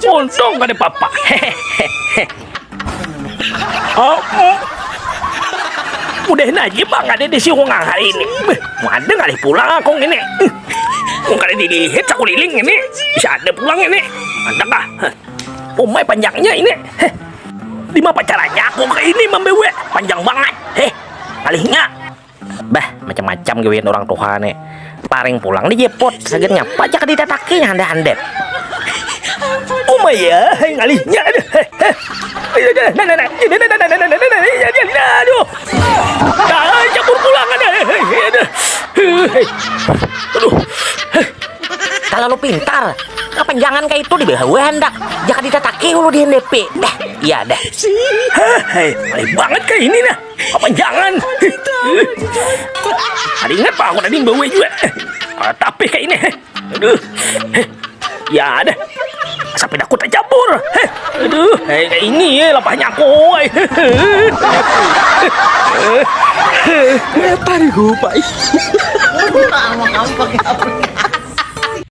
Untung gak ada papa. Udah aja bang ada di siungang hari ini. Ada kali pulang aku ini. Kali dilihat aku liling ini. Bisa ada pulang ini. Ada kah? Umai panjangnya ini. Di mana caranya aku ke ini membewe panjang banget. Kalinya. Bah, macam-macam gawin orang tua nih. Paring pulang di jepot segennya pajak ditatakinya handek-handek. Ya, ngalinya aduh. Campur pulang ada. Aduh. Kalau lu pintar, kapan jangan kayak itu di bawah hendak. Jangan ditataki lu di NDP. Dah, iya dah. Hei, malih banget kayak ini nah. Kapan jangan. Ada ingat pak aku tadi bawa juga. Tapi kayak ini. Aduh. Ya ada. Sampai aku tak cabur. Aduh, kayak ini lapahnya aku. Apa nih gue, Pak? Kamu pakai apa?